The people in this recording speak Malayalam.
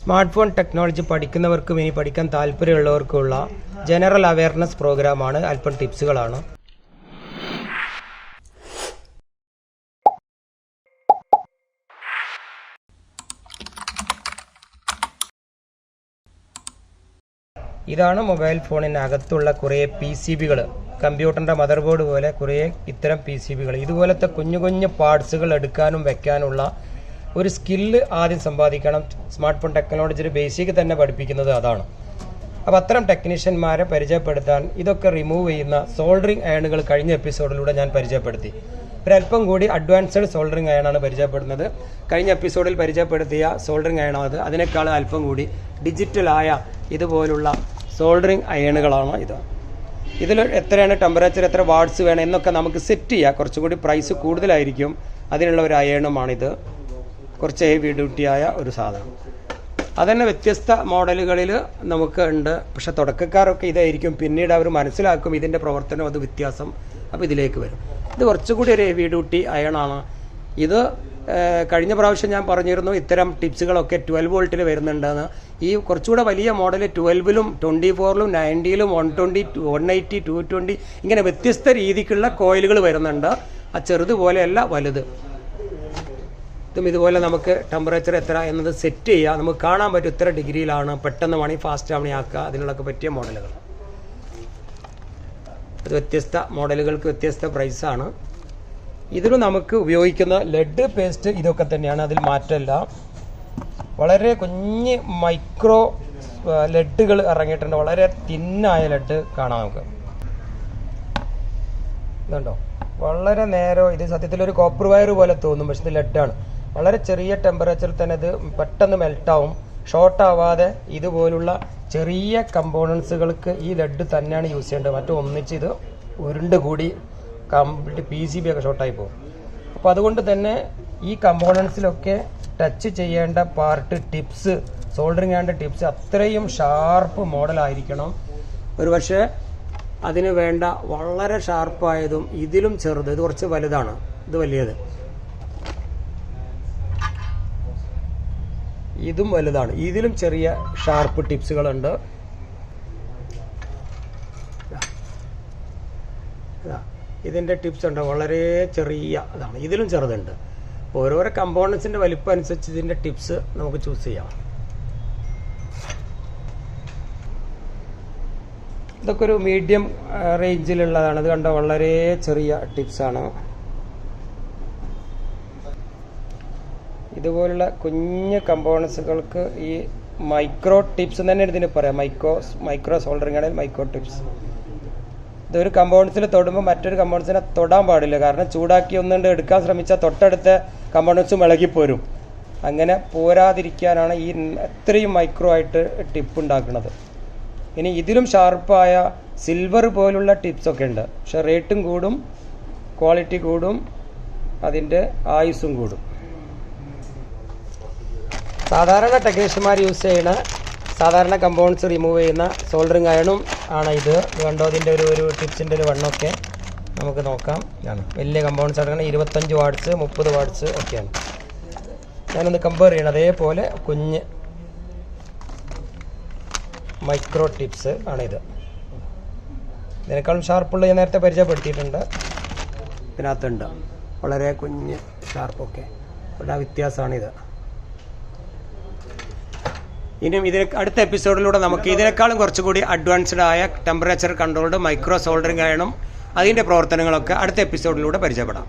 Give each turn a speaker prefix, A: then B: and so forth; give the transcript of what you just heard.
A: സ്മാർട്ട് ഫോൺ ടെക്നോളജി പഠിക്കുന്നവർക്കും ഇനി പഠിക്കാൻ താല്പര്യമുള്ളവർക്കുള്ള ജനറൽ അവയർനെസ് പ്രോഗ്രാമാണ്. അല്പം ടിപ്സുകളാണ്. ഇതാണ് മൊബൈൽ ഫോണിനകത്തുള്ള കുറേ PCBകൾ. കമ്പ്യൂട്ടറിൻ്റെ മദർ ബോർഡ് പോലെ കുറേ ഇത്തരം PCBകൾ. ഇതുപോലത്തെ കുഞ്ഞു കുഞ്ഞു പാർട്സുകൾ എടുക്കാനും വെക്കാനുള്ള ഒരു സ്കില്ല് ആദ്യം സമ്പാദിക്കണം. സ്മാർട്ട് ഫോൺ ടെക്നോളജിയുടെ ബേസിക് തന്നെ പഠിപ്പിക്കുന്നത് അതാണ്. അപ്പോൾ അത്തരം ടെക്നീഷ്യന്മാരെ പരിചയപ്പെടുത്താൻ ഇതൊക്കെ റിമൂവ് ചെയ്യുന്ന സോൾഡറിങ് അയണുകൾ കഴിഞ്ഞ എപ്പിസോഡിലൂടെ ഞാൻ പരിചയപ്പെടുത്തി. ഒരല്പം കൂടി അഡ്വാൻസ്ഡ് സോൾഡറിങ് അയണാണ് പരിചയപ്പെടുന്നത്. കഴിഞ്ഞ എപ്പിസോഡിൽ പരിചയപ്പെടുത്തിയ സോൾഡറിങ് അയണത് അതിനേക്കാൾ അല്പം കൂടി ഡിജിറ്റലായ ഇതുപോലുള്ള സോൾഡറിങ് അയണുകളാണ് ഇത്. ഇതിൽ എത്രയാണ് ടെമ്പറേച്ചർ, എത്ര വാട്ട്സ് വേണം എന്നൊക്കെ നമുക്ക് സെറ്റ് ചെയ്യാം. കുറച്ചുകൂടി പ്രൈസ് കൂടുതലായിരിക്കും. അതിനുള്ള ഒരു അയണുമാണിത്. കുറച്ച് ഹെവി ഡ്യൂട്ടിയായ ഒരു സാധനം. അതന്നെ വ്യത്യസ്ത മോഡലുകളിൽ നമുക്ക് ഉണ്ട്. പക്ഷെ തുടക്കക്കാരൊക്കെ ഇതായിരിക്കും. പിന്നീട് അവർ മനസ്സിലാക്കും ഇതിൻ്റെ പ്രവർത്തനം, അത് വ്യത്യാസം. അപ്പോൾ ഇതിലേക്ക് വരും. ഇത് കുറച്ചുകൂടി ഒരു ഹെവി ഡ്യൂട്ടി അയണാണ്. ഇത് കഴിഞ്ഞ പ്രാവശ്യം ഞാൻ പറഞ്ഞിരുന്നു ഇത്തരം ടിപ്സുകളൊക്കെ 12 വോൾട്ടിൽ വരുന്നുണ്ടെന്ന്. ഈ കുറച്ചുകൂടെ വലിയ മോഡൽ 12ലും 24ലും 90ലും 120 180 220 ഇങ്ങനെ വ്യത്യസ്ത രീതിക്കുള്ള കോയിലുകൾ വരുന്നുണ്ട്. ആ ചെറുതുപോലെയല്ല, വലുത്. ഇതുപോലെ നമുക്ക് ടെമ്പറേച്ചർ എത്ര എന്നത് സെറ്റ് ചെയ്യുക. നമുക്ക് കാണാൻ പറ്റും ഇത്ര ഡിഗ്രിയിലാണ്, പെട്ടെന്ന് വേണമെങ്കിൽ ഫാസ്റ്റ് ആവണി ആക്കുക. അതിനുള്ളൊക്കെ പറ്റിയ മോഡലുകൾ. അത് വ്യത്യസ്ത മോഡലുകൾക്ക് വ്യത്യസ്ത പ്രൈസാണ്. ഇതിലും നമുക്ക് ഉപയോഗിക്കുന്ന ലെഡ് പേസ്റ്റ് ഇതൊക്കെ തന്നെയാണ്, അതിൽ മാറ്റമില്ല. വളരെ കുഞ്ഞ് മൈക്രോ ലെഡുകൾ ഇറങ്ങിയിട്ടുണ്ട്. വളരെ തിന്നായ ലെഡ് കാണാം നമുക്ക്. ഇതുണ്ടോ, വളരെ നേരം. ഇത് സത്യത്തിലൊരു കോപ്പർ വയർ പോലെ തോന്നും, പക്ഷെ ഇത് ലെഡാണ്. വളരെ ചെറിയ ടെമ്പറേച്ചറിൽ തന്നെ ഇത് പെട്ടെന്ന് മെൽട്ടാവും. ഷോർട്ട് ആവാതെ ഇതുപോലുള്ള ചെറിയ കമ്പോണൻസുകൾക്ക് ഈ ലെഡ് തന്നെയാണ് യൂസ് ചെയ്യേണ്ടത്. മറ്റു ഒന്നിച്ച് ഇത് ഉരുണ്ട് കൂടി കംപ്ലീറ്റ് PCB ഒക്കെ ഷോർട്ടായി പോകും. അപ്പോൾ അതുകൊണ്ട് തന്നെ ഈ കമ്പോണൻസിലൊക്കെ ടച്ച് ചെയ്യേണ്ട പാർട്ട്, ടിപ്സ്, സോൾഡറിങ് ചെയ്യേണ്ട ടിപ്സ് അത്രയും ഷാർപ്പ് മോഡലായിരിക്കണം. ഒരു പക്ഷേ അതിന് വേണ്ട വളരെ ഷാർപ്പായതും ഇതിലും ചെറുത്. ഇത് കുറച്ച് വലുതാണ്, ഇത് വലിയത്. ഇതും വലുതാണ്. ഇതിലും ചെറിയ ഷാർപ്പ് ടിപ്സുകളുണ്ട്. ഇതിൻ്റെ ടിപ്സ് ഉണ്ട്, വളരെ ചെറിയ അതാണ്. ഇതിലും ചെറുതുണ്ട്. ഓരോരോ കമ്പോണൻസിൻ്റെ വലിപ്പം അനുസരിച്ച് ഇതിൻ്റെ ടിപ്സ് നമുക്ക് ചൂസ് ചെയ്യാം. ഇതൊക്കെ ഒരു മീഡിയം റേഞ്ചിലുള്ളതാണ്. ഇത് കണ്ട വളരെ ചെറിയ ടിപ്സാണ്. ഇതുപോലുള്ള കുഞ്ഞ് കമ്പോണൻസുകൾക്ക് ഈ മൈക്രോ ടിപ്സ് തന്നെ ഇതിന് പറയാം. മൈക്രോ സോൾഡറിങ് ആണെങ്കിൽ മൈക്രോ ടിപ്സ്. ഇതൊരു കമ്പോണൻസിൽ തൊടുമ്പോൾ മറ്റൊരു കമ്പോണൻസിനെ തൊടാൻ പാടില്ല. കാരണം ചൂടാക്കി ഒന്നുകൊണ്ട് എടുക്കാൻ ശ്രമിച്ചാൽ തൊട്ടടുത്ത കമ്പോണൻസും ഇളകിപ്പോരും. അങ്ങനെ പോരാതിരിക്കാനാണ് ഈ എത്രയും മൈക്രോ ആയിട്ട് ടിപ്പ് ഉണ്ടാക്കുന്നത്. ഇനി ഇതിലും ഷാർപ്പായ സിൽവർ പോലുള്ള ടിപ്സൊക്കെ ഉണ്ട്. പക്ഷെ റേറ്റും കൂടും, ക്വാളിറ്റി കൂടും, അതിൻ്റെ ആയുസ്സും കൂടും. സാധാരണ ടെക്നീഷ്യന്മാർ യൂസ് ചെയ്യുന്ന സാധാരണ കമ്പോണൻസ് റിമൂവ് ചെയ്യുന്ന സോൾഡറിങ് അയണും ആണ് ഇത്. കണ്ടോ, അതിൻ്റെ ഒരു ടിപ്സിൻ്റെ ഒരു വണ്ണമൊക്കെ നമുക്ക് നോക്കാം. വലിയ കമ്പോണൻസ് അടങ്ങുന്ന 25 വാട്ട്സ് 30 വാട്ട്സ് ഒക്കെയാണ്. ഞാനൊന്ന് കമ്പയർ ചെയ്യണം. അതേപോലെ കുഞ്ഞ് മൈക്രോ ടിപ്സ് ആണിത്. ഇതിനേക്കാളും ഷാർപ്പുള്ള ഞാൻ നേരത്തെ പരിചയപ്പെടുത്തിയിട്ടുണ്ട്. ഇതിനകത്തുണ്ട് വളരെ കുഞ്ഞ് ഷാർപ്പൊക്കെ. ഇവിടെ വ്യത്യാസമാണിത്. ഇനിയും അടുത്ത എപ്പിസോഡിലൂടെ നമുക്ക് ഇതിനേക്കാളും കുറച്ചുകൂടി അഡ്വാൻസ്ഡ് ആയ ടെമ്പറേച്ചർ കൺട്രോൾഡ് മൈക്രോ സോൾഡറിങ് അയണും അതിൻ്റെ പ്രവർത്തനങ്ങളൊക്കെ അടുത്ത എപ്പിസോഡിലൂടെ പരിചയപ്പെടാം.